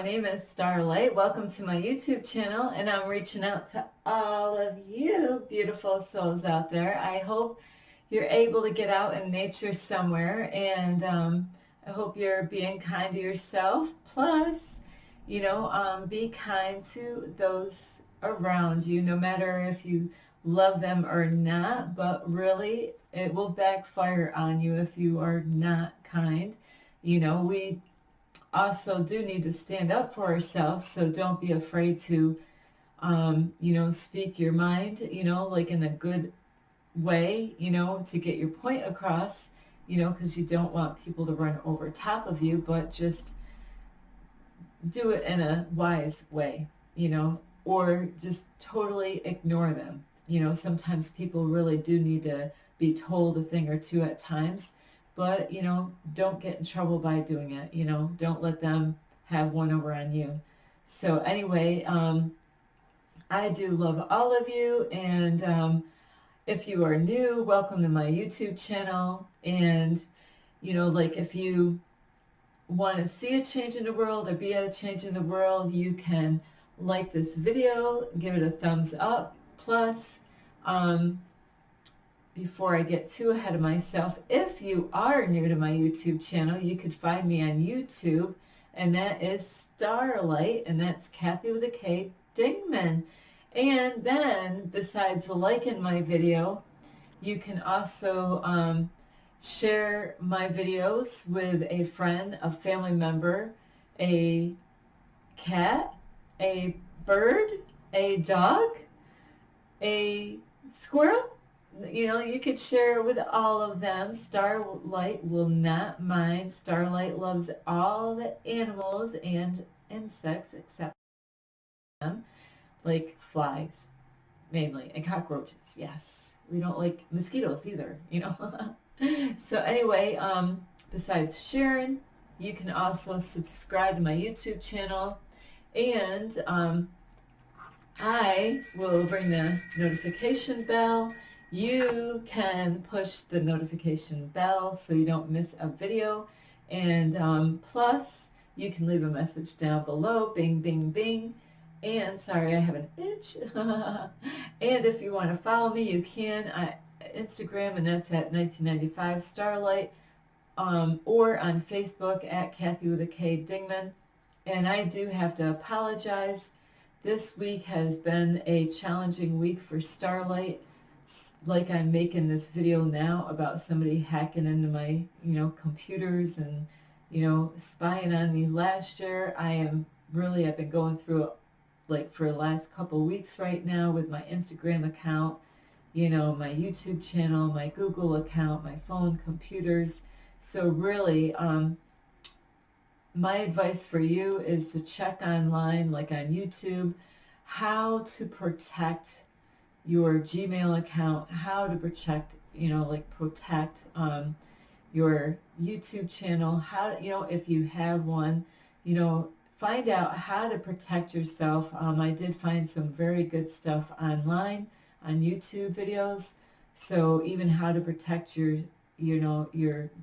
name is Starlight. Welcome to my YouTube channel, and I'm reaching out to all of you beautiful souls out there. I hope you're able to get out in nature somewhere, and I hope you're being kind to yourself. Plus, be kind to those around you, no matter if you love them or not, but really it will backfire on you if you are not kind. We also do need to stand up for ourselves, so don't be afraid to, speak your mind, like in a good way, to get your point across, because you don't want people to run over top of you, but just do it in a wise way, or just totally ignore them. Sometimes people really do need to be told a thing or two at times, but, don't get in trouble by doing it. Don't let them have one over on you. So anyway, I do love all of you, and if you are new, welcome to my YouTube channel. And, if you want to see a change in the world or be a change in the world, you can like this video, give it a thumbs up. Plus, before I get too ahead of myself, if you are new to my YouTube channel, you could find me on YouTube, and that is Starlight, and that's Kathy with a K, Dingman. And then, besides liking my video, you can also share my videos with a friend, a family member, a cat, a bird, a dog, a squirrel. You could share with all of them. Starlight will not mind. Starlight loves all the animals and insects except them, like flies, mainly, and cockroaches. Yes, we don't like mosquitoes either, So anyway, besides sharing, you can also subscribe to my YouTube channel, and I will ring the notification bell. You can push the notification bell so you don't miss a video, and plus you can leave a message down below, bing, bing, bing, and sorry, I have an itch. And if you want to follow me, you can on Instagram, and that's at 1995 Starlight, or on Facebook at Kathy with a K Dingman. And I do have to apologize. This week has been a challenging week for Starlight. Like I'm making this video now about somebody hacking into my, computers and, spying on me last year. I've been going through it like for the last couple of weeks right now with my Instagram account, my YouTube channel, my Google account, my phone, computers. So really, my advice for you is to check online, like on YouTube, how to protect your Gmail account, how to protect, protect your YouTube channel, how, if you have one, find out how to protect yourself. I did find some very good stuff online on YouTube videos. So even how to protect your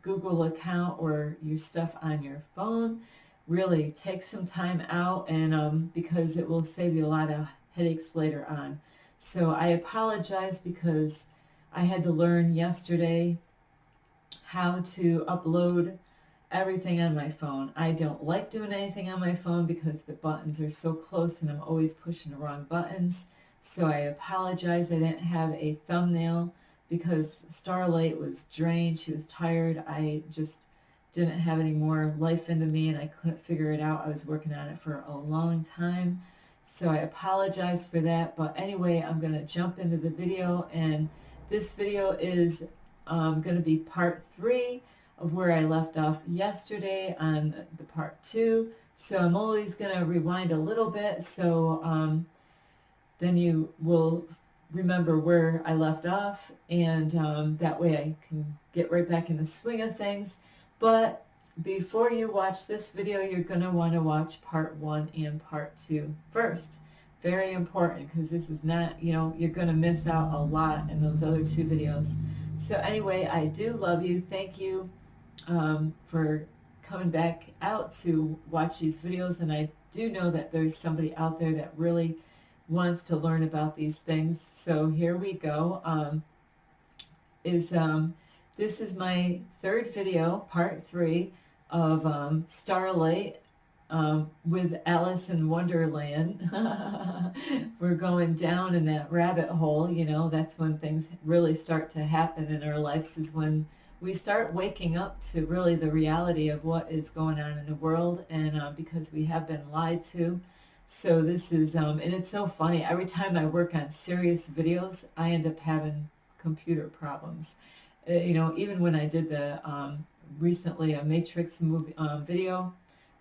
Google account or your stuff on your phone. Really take some time out, and because it will save you a lot of headaches later on. So I apologize because I had to learn yesterday how to upload everything on my phone. I don't like doing anything on my phone because the buttons are so close and I'm always pushing the wrong buttons. So I apologize. I didn't have a thumbnail because Starlight was drained. She was tired. I just didn't have any more life into me, and I couldn't figure it out. I was working on it for a long time. So I apologize for that. But anyway, I'm going to jump into the video, and this video is going to be part 3 of where I left off yesterday on the part 2. So I'm always going to rewind a little bit, so then you will remember where I left off, and that way I can get right back in the swing of things. But before you watch this video, you're going to want to watch part 1 and part 2 first. Very important, because this is not, you're going to miss out a lot in those other 2 videos. So anyway, I do love you. Thank you for coming back out to watch these videos, and I do know that there's somebody out there that really wants to learn about these things. So here we go. This is my third video, part 3 of Starlight with Alice in Wonderland. We're going down in that rabbit hole, you know. That's when things really start to happen in our lives, is when we start waking up to really the reality of what is going on in the world, and because we have been lied to. So this is, and it's so funny, every time I work on serious videos, I end up having computer problems. You know, even when I did the recently a Matrix movie video,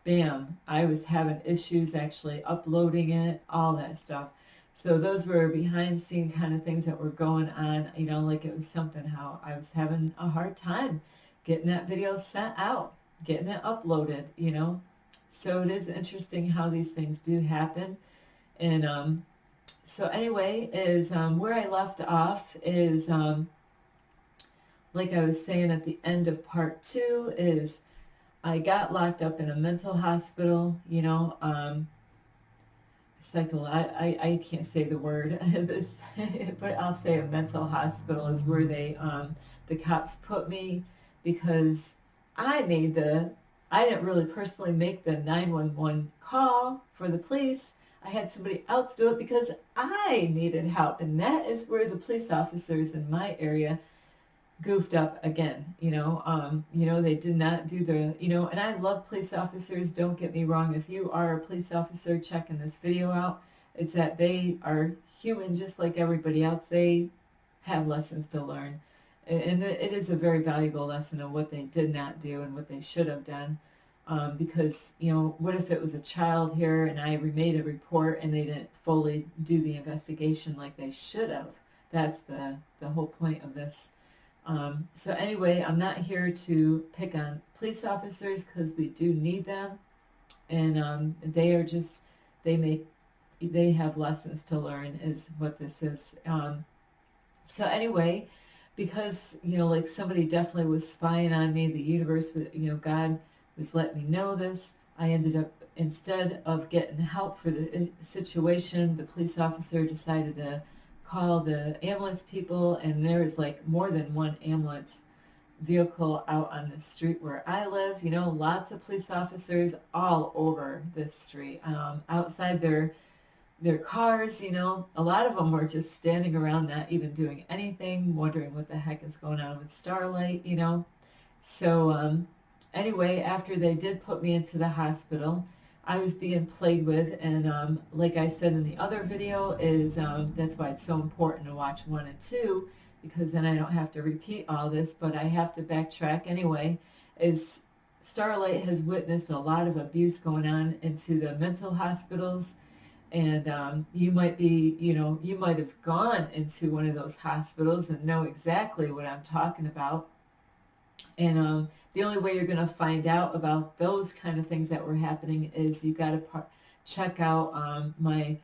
bam, I was having issues actually uploading it, all that stuff. So those were behind scene kind of things that were going on, you know, like it was something how I was having a hard time getting that video sent out, getting it uploaded, you know. So it is interesting how these things do happen. And so anyway, is where I left off is, like I was saying at the end of part 2, is I got locked up in a mental hospital, you know, I can't say the word, this, but I'll say a mental hospital is where they, the cops put me, because I didn't really personally make the 911 call for the police. I had somebody else do it because I needed help, and that is where the police officers in my area goofed up again. You know, they did not do the, you know, and I love police officers, don't get me wrong. If you are a police officer checking this video out, it's that they are human just like everybody else. They have lessons to learn, and it is a very valuable lesson of what they did not do and what they should have done. Because, you know, what if it was a child here and I made a report and they didn't fully do the investigation like they should have? That's the whole point of this. So anyway, I'm not here to pick on police officers, because we do need them, and they are just, they have lessons to learn, is what this is. So anyway, because, you know, like somebody definitely was spying on me, the universe, you know, God was letting me know this. I ended up, instead of getting help for the situation, the police officer decided to call the ambulance people, and there was like more than one ambulance vehicle out on the street where I live. You know, lots of police officers all over this street, outside their cars. You know, a lot of them were just standing around, not even doing anything, wondering what the heck is going on with Starlight, you know. So anyway, after they did put me into the hospital, I was being played with, and like I said in the other video, is that's why it's so important to watch 1 and 2, because then I don't have to repeat all this, but I have to backtrack anyway. Is Starlight has witnessed a lot of abuse going on into the mental hospitals, and you might be, you know, you might have gone into one of those hospitals and know exactly what I'm talking about. And the only way you're going to find out about those kind of things that were happening is you got to check out my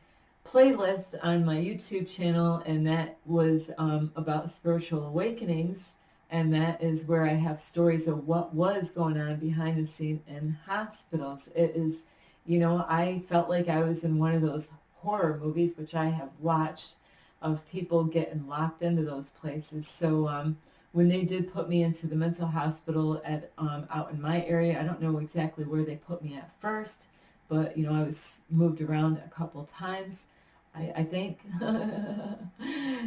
playlist on my YouTube channel, and that was about spiritual awakenings, and that is where I have stories of what was going on behind the scene in hospitals. It is, you know, I felt like I was in one of those horror movies, which I have watched, of people getting locked into those places. So when they did put me into the mental hospital at out in my area, I don't know exactly where they put me at first, but, you know, I was moved around a couple times, I think.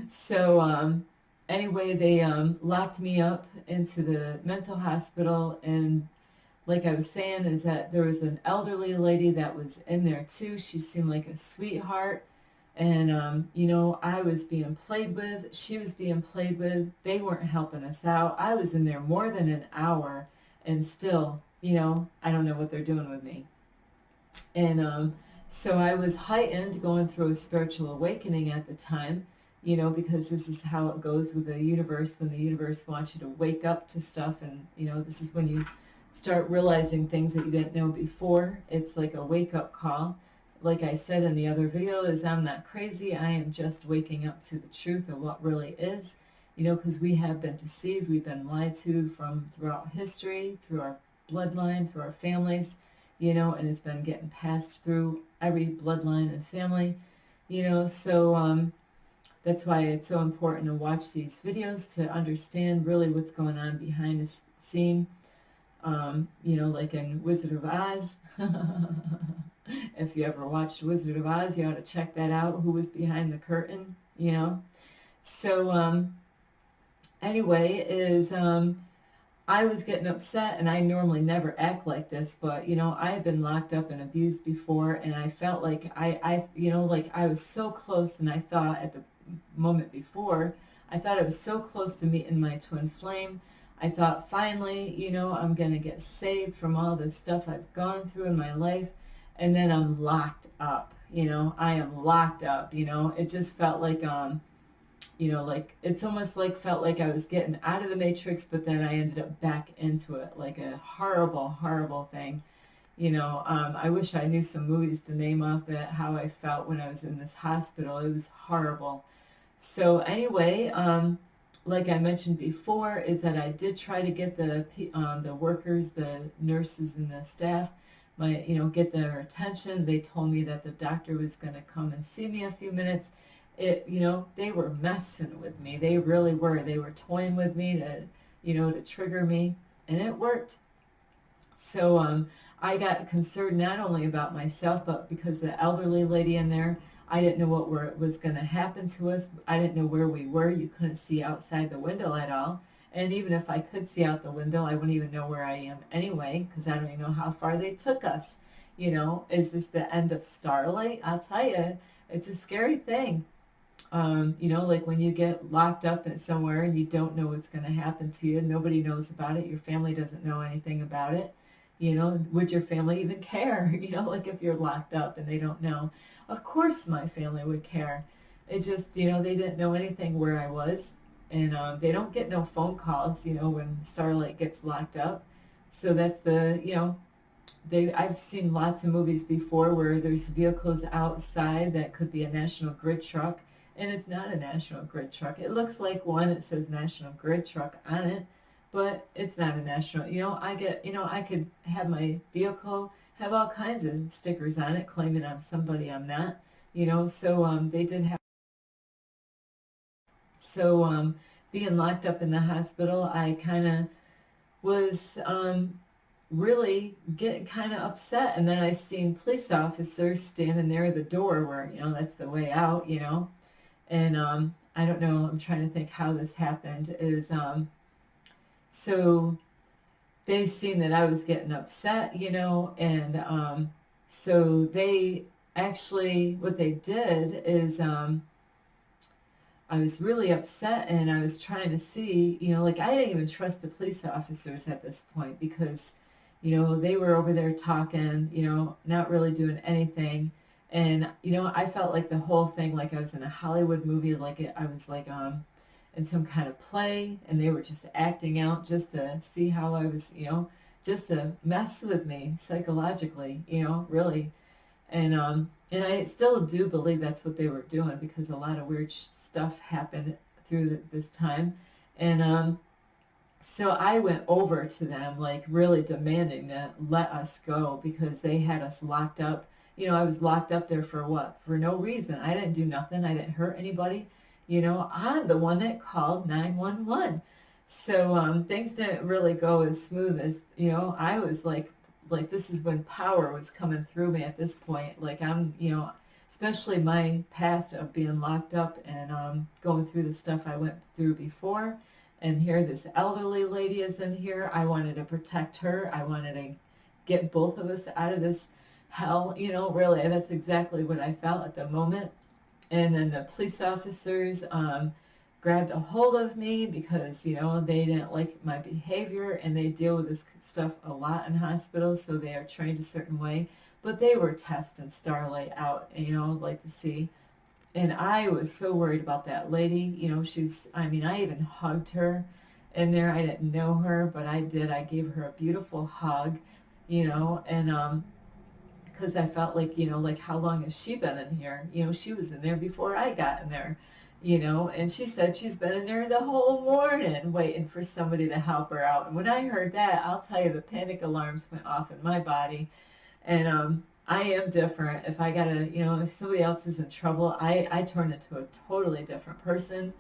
So anyway, they locked me up into the mental hospital, and like I was saying, is that there was an elderly lady that was in there too. She seemed like a sweetheart. And, you know, I was being played with. She was being played with. They weren't helping us out. I was in there more than an hour, and still, you know, I don't know what they're doing with me. And so I was heightened, going through a spiritual awakening at the time, you know, because this is how it goes with the universe. When the universe wants you to wake up to stuff, and, you know, this is when you start realizing things that you didn't know before. It's like a wake-up call. Like I said in the other video, is I'm not crazy. I am just waking up to the truth of what really is, you know, because we have been deceived. We've been lied to from throughout history, through our bloodline, through our families. you know, and it's been getting passed through every bloodline and family, you know, so that's why it's so important to watch these videos to understand really what's going on behind the scene. You know, like in Wizard of Oz. If you ever watched Wizard of Oz, you ought to check that out, who was behind the curtain, you know. So anyway, I was getting upset, and I normally never act like this, but, you know, I had been locked up and abused before, and I felt like you know, like I was so close, and I thought at the moment before, I thought I was so close to meeting my twin flame. I thought finally, you know, I'm going to get saved from all this stuff I've gone through in my life, and then I'm locked up, you know, I am locked up, you know. It just felt like, you know, like, it's almost like, felt like I was getting out of the matrix, but then I ended up back into it, like a horrible, horrible thing. You know, I wish I knew some movies to name off it, how I felt when I was in this hospital. It was horrible. So anyway, like I mentioned before, is that I did try to get the workers, the nurses and the staff, you know, get their attention. They told me that the doctor was going to come and see me a few minutes. You know, they were messing with me. They really were. They were toying with me to, you know, to trigger me, and it worked. So I got concerned not only about myself, but because the elderly lady in there, I didn't know what was going to happen to us. I didn't know where we were. You couldn't see outside the window at all. And even if I could see out the window, I wouldn't even know where I am anyway, because I don't even know how far they took us. You know, is this the end of Starlight? I'll tell you, it's a scary thing. You know, like when you get locked up in somewhere and you don't know what's going to happen to you. Nobody knows about it. Your family doesn't know anything about it. You know, would your family even care? You know, like if you're locked up and they don't know. Of course my family would care. It just, you know, they didn't know anything where I was. And they don't get no phone calls, you know, when Starlight gets locked up. So that's the, you know, I've seen lots of movies before where there's vehicles outside that could be a National Grid truck, and it's not a National Grid truck. It looks like one. It says National Grid truck on it, but it's not a national. You know, I could have my vehicle have all kinds of stickers on it claiming I'm somebody I'm not. You know, so they did have. So being locked up in the hospital, I kind of was really getting kind of upset, and then I seen police officers standing there at the door where, you know, that's the way out, you know. And I don't know, I'm trying to think how this happened, is so they seen that I was getting upset, you know, and so they actually, what they did is I was really upset, and I was trying to see, you know, like I didn't even trust the police officers at this point because, you know, they were over there talking, you know, not really doing anything. And, you know, I felt like the whole thing, like I was in a Hollywood movie, like I was like in some kind of play, and they were just acting out just to see how I was, you know, just to mess with me psychologically, you know, really. And I still do believe that's what they were doing because a lot of weird stuff happened through this time. And so I went over to them, like really demanding to let us go because they had us locked up. You know, I was locked up there for what? For no reason. I didn't do nothing. I didn't hurt anybody. You know, I'm the one that called 911. So things didn't really go as smooth as, you know, I was like this is when power was coming through me at this point. Like I'm, you know, especially my past of being locked up and going through the stuff I went through before. And here this elderly lady is in here. I wanted to protect her. I wanted to get both of us out of this hell, you know, really. That's exactly what I felt at the moment. And then the police officers grabbed a hold of me because, you know, they didn't like my behavior, and they deal with this stuff a lot in hospitals, so they are trained a certain way. But they were testing Starlight out, you know, like to see. And I was so worried about that lady. You know, I mean, I even hugged her in there. I didn't know her, but I did. I gave her a beautiful hug, you know, and because I felt like, you know, like how long has she been in here? You know, she was in there before I got in there, you know, and she said she's been in there the whole morning waiting for somebody to help her out. And when I heard that, I'll tell you, the panic alarms went off in my body. And I am different. If I gotta, if somebody else is in trouble, I turn into a totally different person.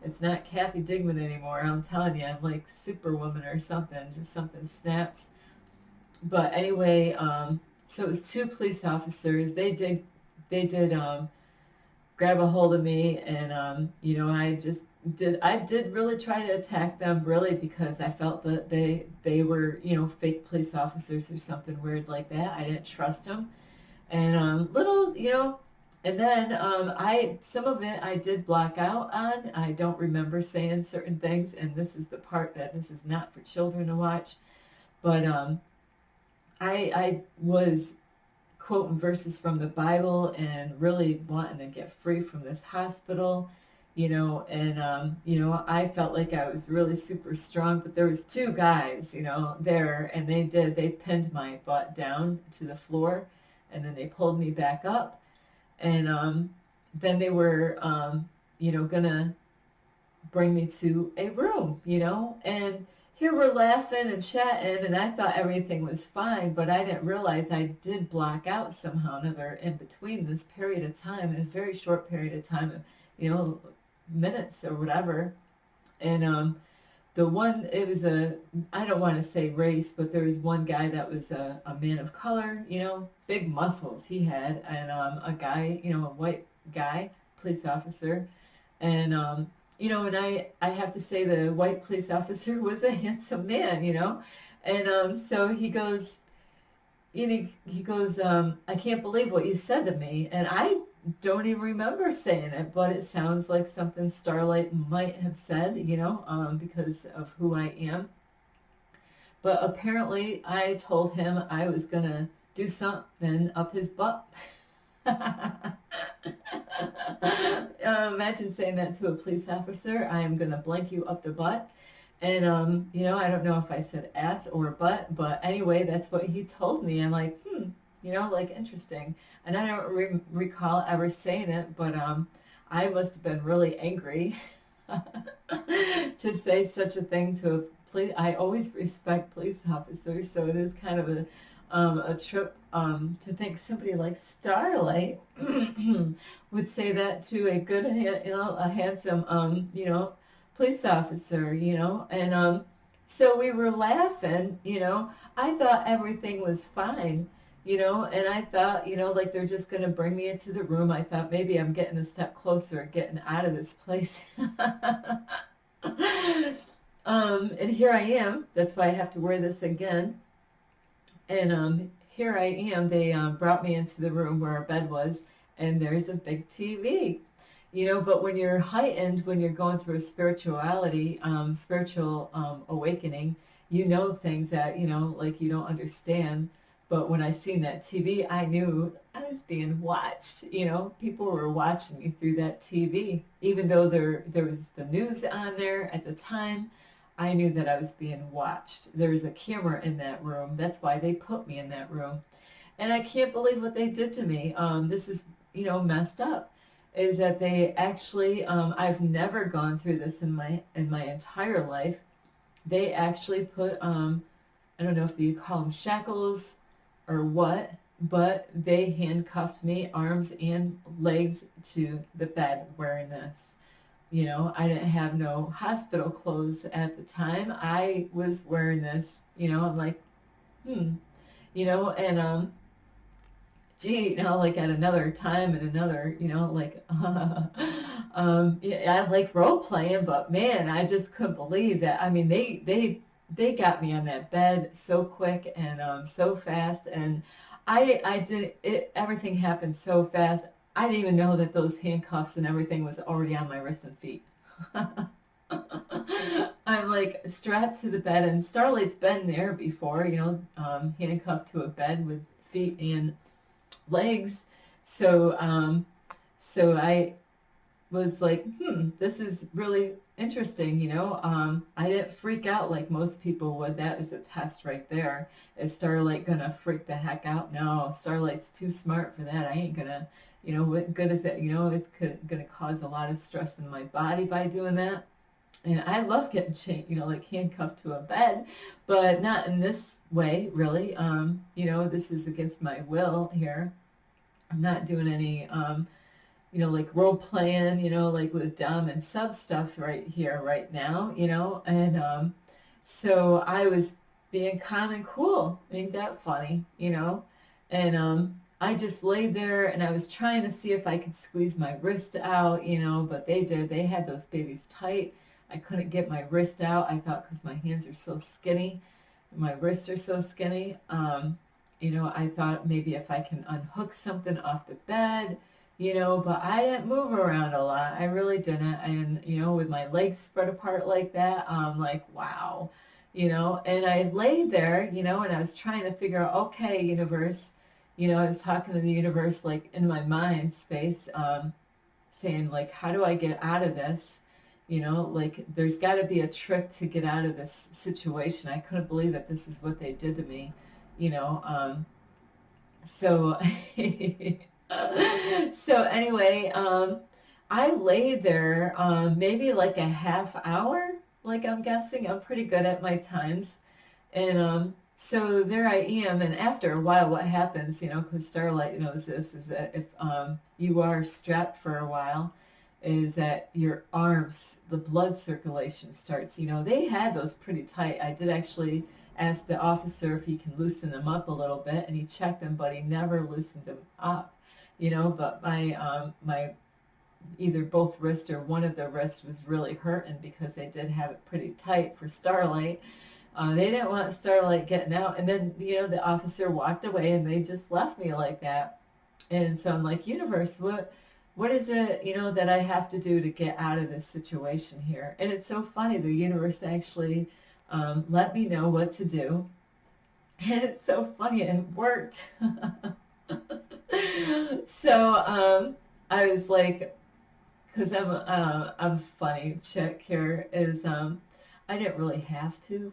It's not Kathy Digman anymore. I'm telling you, I'm like Superwoman or something. Just something snaps. But anyway, so it was two police officers. They did grab a hold of me, and I did really try to attack them, really, because I felt that they were, fake police officers or something weird like that. I didn't trust them. And and then some of it I did block out on. I don't remember saying certain things, and this is the part that this is not for children to watch. But I was quoting verses from the Bible and really wanting to get free from this hospital, and I felt like I was really super strong, but there was two guys, there, and they pinned my butt down to the floor, and then they pulled me back up, and then they were, gonna bring me to a room, and here we're laughing and chatting, and I thought everything was fine, but I didn't realize I did block out somehow or another in between this period of time, in a very short period of time, minutes or whatever. And it was I don't want to say race, but there was one guy that was a man of color, big muscles he had, and a guy, a white guy, police officer, and and I have to say the white police officer was a handsome man, and so he goes, I can't believe what you said to me, and I don't even remember saying it, but it sounds like something Starlight might have said, because of who I am. But apparently I told him I was going to do something up his butt. Imagine saying that to a police officer. I am going to blank you up the butt. And, I don't know if I said ass or butt, but anyway, that's what he told me. I'm like, like interesting. And I don't recall ever saying it, but I must have been really angry to say such a thing to a police. I always respect police officers, so it is kind of a trip to think somebody like Starlight would say that to a good, a handsome, police officer, and so we were laughing, I thought everything was fine, and I thought, like they're just going to bring me into the room. I thought maybe I'm getting a step closer, getting out of this place. And here I am. That's why I have to wear this again. And here I am. They brought me into the room where our bed was, and there's a big TV. But when you're heightened, when you're going through a spiritual awakening, things that, like you don't understand. But when I seen that TV, I knew I was being watched. People were watching me through that TV. Even though there was the news on there at the time, I knew that I was being watched. There was a camera in that room. That's why they put me in that room. And I can't believe what they did to me. This is, messed up. Is that they actually, I've never gone through this in my entire life. They actually put, I don't know if you call them shackles or what, but they handcuffed me, arms and legs, to the bed wearing this. I didn't have no hospital clothes at the time. I was wearing this, I'm like, and gee, like at another time and another, like, yeah, I like role playing, but man, I just couldn't believe that. I mean, they got me on that bed so quick and so fast, and I did it. Everything happened so fast. I didn't even know that those handcuffs and everything was already on my wrist and feet. I'm like strapped to the bed, and Starlight's been there before, handcuffed to a bed with feet and legs. So I was like, this is really interesting, I didn't freak out like most people would. That is a test right there. Is Starlight gonna freak the heck out? No, Starlight's too smart for that. I ain't gonna, what good is it? It's gonna cause a lot of stress in my body by doing that. And I love getting chained, like handcuffed to a bed, but not in this way, really. This is against my will here. I'm not doing any, like role playing, like with dom and sub stuff right here, right now, and so I was being calm and cool. Ain't that funny, and I just laid there and I was trying to see if I could squeeze my wrist out, but they had those babies tight. I couldn't get my wrist out. I thought because my hands are so skinny, my wrists are so skinny, I thought maybe if I can unhook something off the bed, but I didn't move around a lot. I really didn't. And, with my legs spread apart like that, I'm like, wow, and I laid there, and I was trying to figure out, okay, universe, I was talking to the universe, like in my mind space, saying like, how do I get out of this? Like there's got to be a trick to get out of this situation. I couldn't believe that this is what they did to me, so so anyway, I lay there maybe like a half hour, like I'm guessing. I'm pretty good at my times. And so there I am. And after a while, what happens, because Starlight knows this, is that if you are strapped for a while, is that your arms, the blood circulation starts. They had those pretty tight. I did actually ask the officer if he can loosen them up a little bit, and he checked them, but he never loosened them up. But my either both wrists or one of the wrists was really hurting because they did have it pretty tight for Starlight. They didn't want Starlight getting out, and then the officer walked away, and they just left me like that. And so I'm like, universe, what is it that I have to do to get out of this situation here? And it's so funny, the universe actually let me know what to do, and it's so funny, it worked. So I was like, because I'm a funny chick here, is I didn't really have to.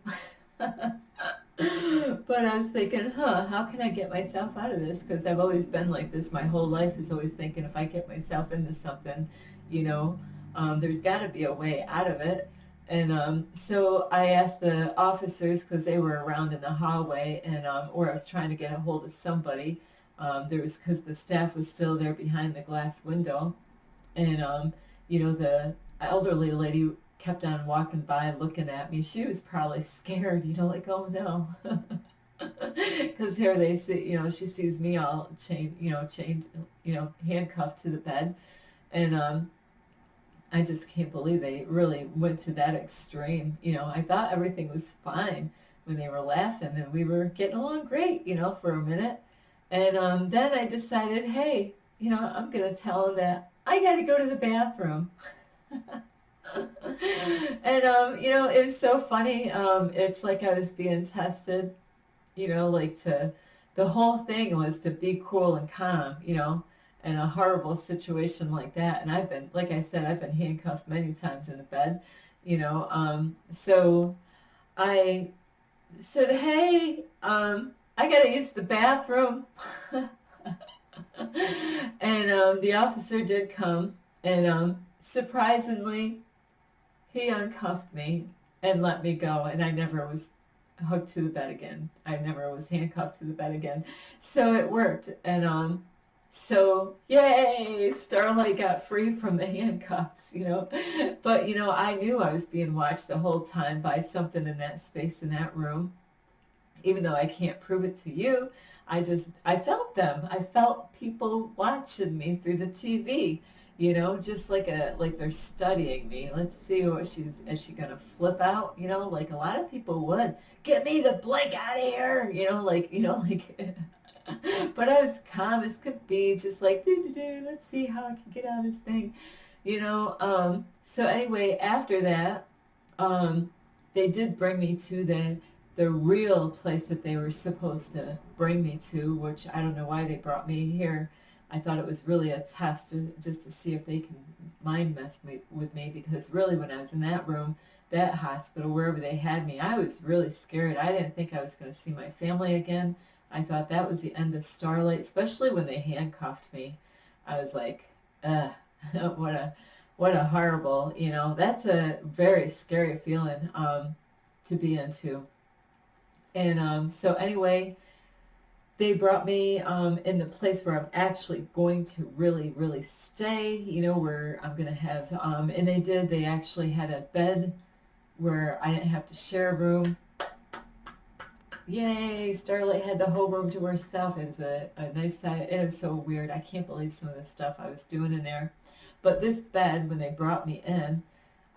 But I was thinking, how can I get myself out of this? Because I've always been like this. My whole life is always thinking if I get myself into something, there's got to be a way out of it. And so I asked the officers, because they were around in the hallway, and or I was trying to get a hold of somebody. Because the staff was still there behind the glass window, and the elderly lady kept on walking by looking at me. She was probably scared, like, oh no, because here they see, she sees me all chained, handcuffed to the bed, and I just can't believe they really went to that extreme. I thought everything was fine when they were laughing, and we were getting along great, for a minute. And then I decided, hey, I'm going to tell them that I got to go to the bathroom. And, it was so funny. It's like I was being tested, the whole thing was to be cool and calm, in a horrible situation like that. And I've been, like I said, I've been handcuffed many times in the bed, so I said, hey, I got to use the bathroom. And the officer did come, and surprisingly, he uncuffed me and let me go, and I never was hooked to the bed again. I never was handcuffed to the bed again. So it worked, and so yay, Starlight got free from the handcuffs, But, I knew I was being watched the whole time by something in that space, in that room. Even though I can't prove it to you, I felt them. I felt people watching me through the TV, just like they're studying me. Let's see is she gonna flip out? Like a lot of people would. Get me the blank out of here, like. But I was calm as could be, just like, let's see how I can get out of this thing, So anyway, after that, they did bring me to the real place that they were supposed to bring me to, which I don't know why they brought me here. I thought it was really a test just to see if they can mind mess with me, because really when I was in that room, that hospital, wherever they had me, I was really scared. I didn't think I was going to see my family again. I thought that was the end of Starlight, especially when they handcuffed me. I was like, what what a horrible, you know, that's a very scary feeling to be into. And so anyway, they brought me in the place where I'm actually going to really, really stay, you know, where I'm going to have, and they did, they actually had a bed where I didn't have to share a room. Yay, Starlight had the whole room to herself. It was a nice side. It was so weird. I can't believe some of the stuff I was doing in there. But this bed, when they brought me in,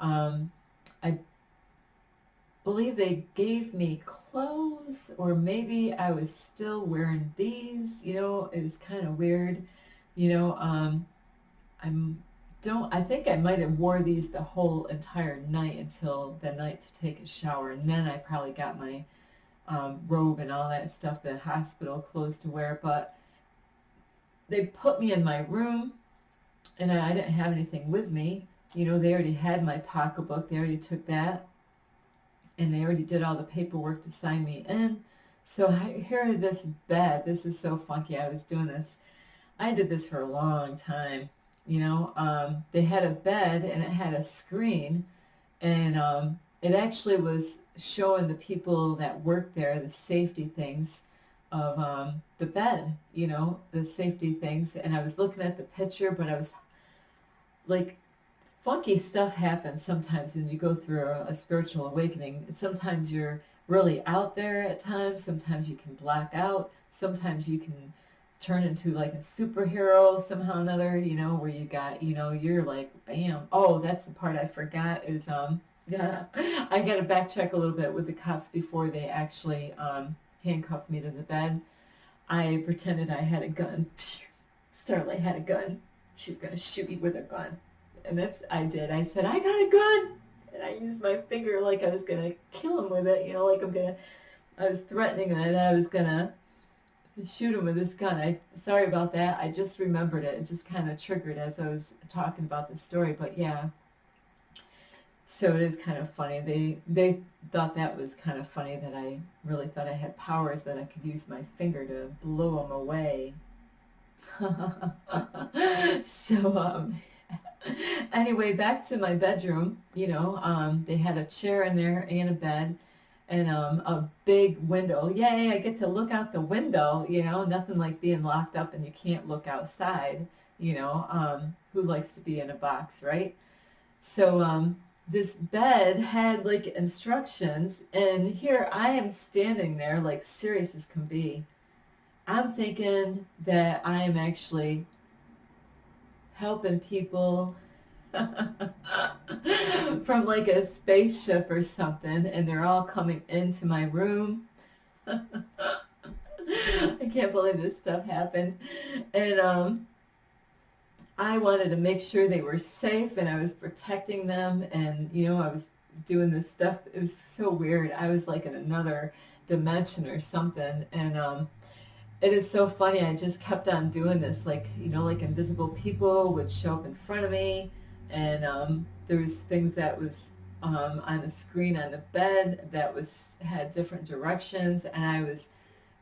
I believe they gave me clothes, or maybe I was still wearing these. You know, it was kind of weird. You know, I think I might have wore these the whole entire night until the night to take a shower, and then I probably got my robe and all that stuff, the hospital clothes to wear. But they put me in my room, and I didn't have anything with me. You know, they already had my pocketbook. They already took that, and they already did all the paperwork to sign me in. So here, this bed, this is so funky. I was doing this. I did this for a long time. You know, they had a bed, and it had a screen, and it actually was showing the people that worked there the safety things of the bed, you know, the safety things. And I was looking at the picture, but I was like, funky stuff happens sometimes when you go through a spiritual awakening. Sometimes you're really out there at times. Sometimes you can black out. Sometimes you can turn into like a superhero somehow or another, you know, where you got, you know, you're like, bam. Oh, that's the part I forgot is, yeah, I got to backtrack a little bit with the cops before they actually handcuffed me to the bed. I pretended I had a gun. Starlight had a gun. She's going to shoot you with a gun. And that's, I did. I said, I got a gun. And I used my finger like I was going to kill him with it. You know, like I was threatening that I was going to shoot him with this gun. Sorry about that. I just remembered it. It just kind of triggered as I was talking about the story. But yeah. So it is kind of funny. They thought that was kind of funny, that I really thought I had powers that I could use my finger to blow them away. So anyway, back to my bedroom. You know, they had a chair in there and a bed and a big window. Yay, I get to look out the window. You know, nothing like being locked up and you can't look outside. You know, who likes to be in a box, right? So this bed had like instructions, and here I am standing there like serious as can be. I'm thinking that I am actually helping people from like a spaceship or something, and they're all coming into my room. I can't believe this stuff happened. And I wanted to make sure they were safe, and I was protecting them, and, you know, I was doing this stuff. It was so weird. I was like in another dimension or something, and it is so funny. I just kept on doing this, like, you know, like invisible people would show up in front of me, and there was things that was on the screen on the bed that had different directions, and I was,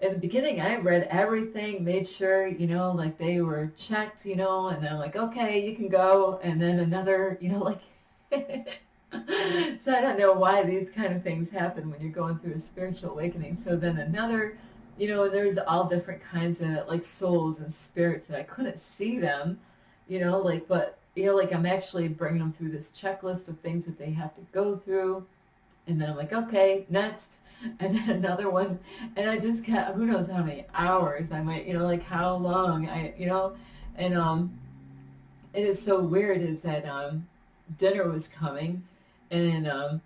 in the beginning, I read everything, made sure, you know, like they were checked, you know, and I'm like, okay, you can go. And then another, you know, like, so I don't know why these kind of things happen when you're going through a spiritual awakening. So then another, you know, there's all different kinds of like souls and spirits that I couldn't see them, you know, like, but, you know, like I'm actually bringing them through this checklist of things that they have to go through. And then I'm like, okay, next. And then another one. And I just kept, who knows how many hours I might, you know, like how long you know. And it is so weird is that dinner was coming. And,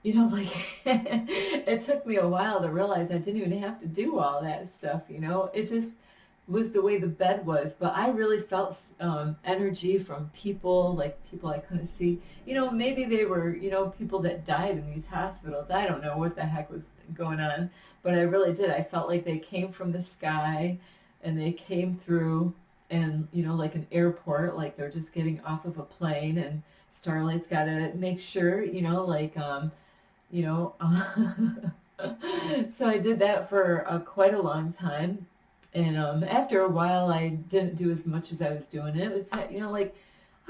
you know, like, it took me a while to realize I didn't even have to do all that stuff, you know. It just was the way the bed was. But I really felt energy from people, like people I couldn't see. You know, maybe they were, you know, people that died in these hospitals. I don't know what the heck was going on, but I really did. I felt like they came from the sky, and they came through, and, you know, like an airport, like they're just getting off of a plane, and Starlight's got to make sure, you know, like, you know, so I did that for quite a long time. And after a while, I didn't do as much as I was doing. And it was, you know, like,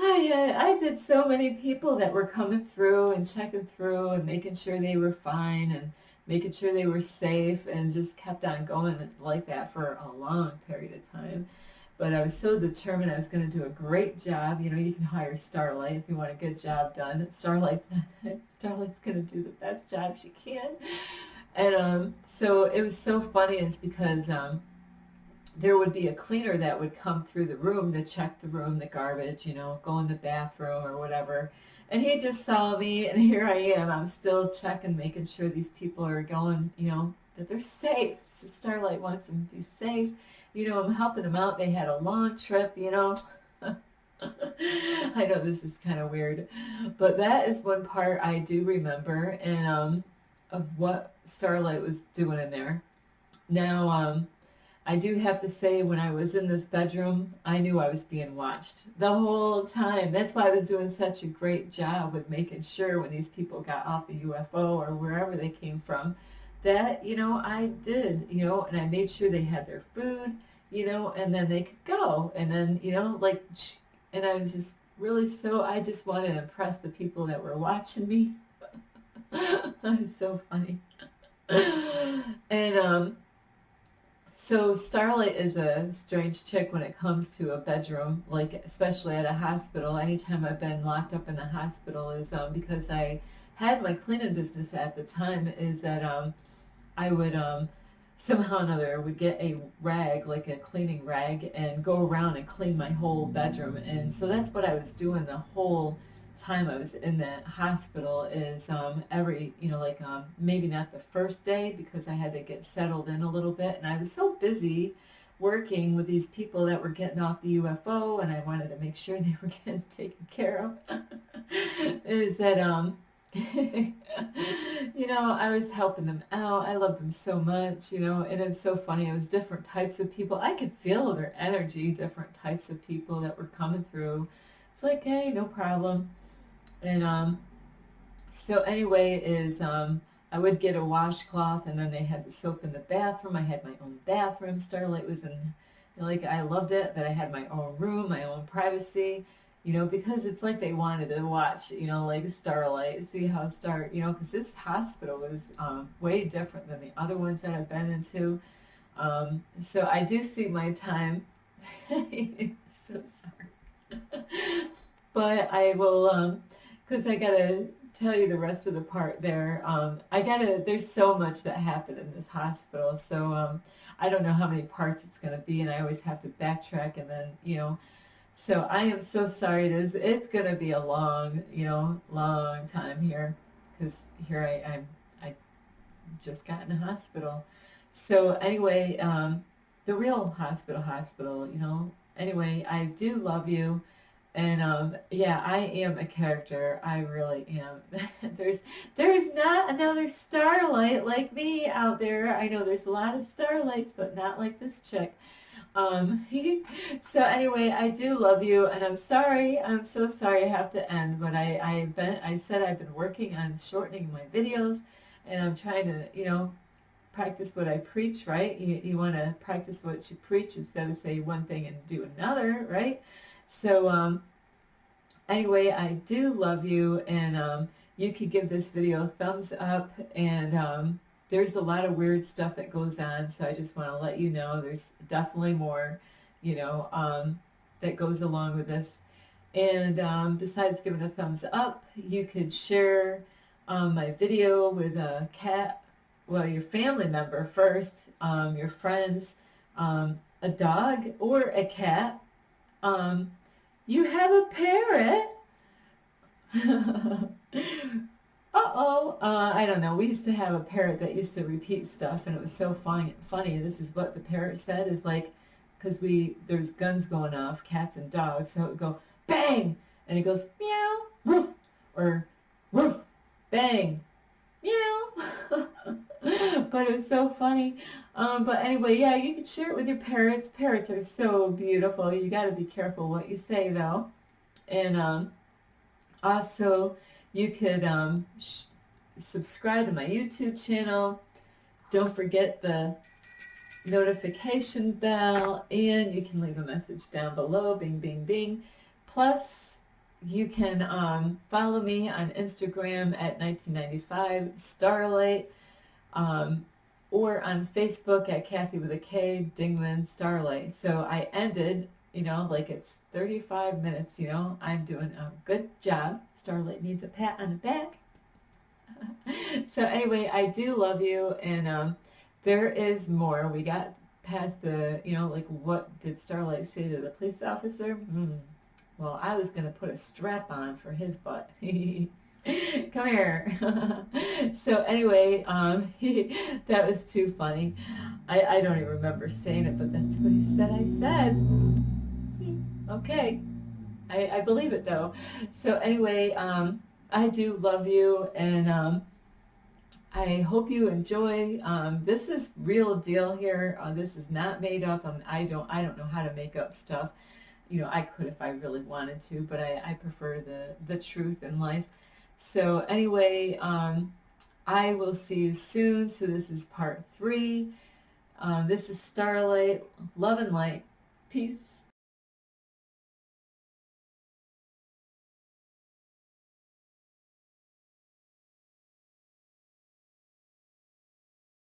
I did so many people that were coming through and checking through and making sure they were fine and making sure they were safe, and just kept on going like that for a long period of time. But I was so determined I was going to do a great job. You know, you can hire Starlight if you want a good job done. Starlight's going to do the best job she can. And so it was so funny is because there would be a cleaner that would come through the room to check the room, the garbage, you know, go in the bathroom or whatever. And he just saw me, and here I am. I'm still checking, making sure these people are going, you know, that they're safe. It's just Starlight wants them to be safe. You know, I'm helping them out. They had a long trip, you know. I know this is kind of weird, but that is one part I do remember, and of what Starlight was doing in there. Now, I do have to say, when I was in this bedroom, I knew I was being watched the whole time. That's why I was doing such a great job with making sure when these people got off the UFO or wherever they came from, that, you know, I did, you know, and I made sure they had their food, you know, and then they could go. And then, you know, like, and I was just really I just wanted to impress the people that were watching me. It was so funny. And, so Starlight is a strange chick when it comes to a bedroom, like especially at a hospital. Anytime I've been locked up in the hospital is because I had my cleaning business at the time, is that I would somehow or another would get a rag, like a cleaning rag, and go around and clean my whole bedroom. And so that's what I was doing the whole time I was in that hospital, is every, you know, like maybe not the first day because I had to get settled in a little bit, and I was so busy working with these people that were getting off the UFO, and I wanted to make sure they were getting taken care of. Is that you know, I was helping them out. I loved them so much, you know, and it's so funny. It was different types of people. I could feel their energy, different types of people that were coming through. It's like, hey, no problem. And so anyway, is I would get a washcloth, and then they had the soap in the bathroom. I had my own bathroom. Starlight was in, you know, like, I loved it that I had my own room, my own privacy, you know, because it's like they wanted to watch, you know, like Starlight, see how you know, because this hospital was way different than the other ones that I've been into. So I do see my time. So sorry. But I will, because I got to tell you the rest of the part there. There's so much that happened in this hospital, so I don't know how many parts it's going to be, and I always have to backtrack, and then, you know, so I am so sorry. It's going to be a long, you know, long time here, because here I just got in a hospital. So anyway, the real hospital, you know, anyway, I do love you. And yeah, I am a character. I really am. There's not another Starlight like me out there. I know there's a lot of Starlights, but not like this chick. So anyway, I do love you, and I'm sorry. I'm so sorry I have to end, but I said I've been working on shortening my videos, and I'm trying to, you know, practice what I preach, right? You want to practice what you preach instead of say one thing and do another, right? So anyway, I do love you, and you can give this video a thumbs up, and there's a lot of weird stuff that goes on, so I just want to let you know there's definitely more, you know, that goes along with this. And besides giving a thumbs up, you could share my video with a cat, well, your family member first, your friends, a dog or a cat. You have a parrot. I don't know. We used to have a parrot that used to repeat stuff, and it was so funny. This is what the parrot said, is like, because there's guns going off, cats and dogs, so it would go bang, and it goes meow, woof, or woof, bang, meow. But it was so funny. But anyway, yeah, you can share it with your parrots. Parrots are so beautiful. You got to be careful what you say, though. And also, you could subscribe to my YouTube channel. Don't forget the notification bell, and you can leave a message down below. Bing, bing, bing. Plus, you can follow me on Instagram at 1995 Starlight, or on Facebook at Kathy with a K, Dingman Starlight. So I ended, like it's 35 minutes, I'm doing a good job. Starlight needs a pat on the back. So anyway, I do love you, and there is more. We got past the, like what did Starlight say to the police officer? Well, I was going to put a strap on for his butt. Come here. So anyway, that was too funny. I don't even remember saying it, but that's what he said I said. Okay. I believe it though. So anyway, I do love you, and I hope you enjoy. This is real deal here. This is not made up. I don't know how to make up stuff. I could if I really wanted to, but I prefer the truth in life. So anyway, I will see you soon. So this is part 3. This is Starlight. Love and light. Peace.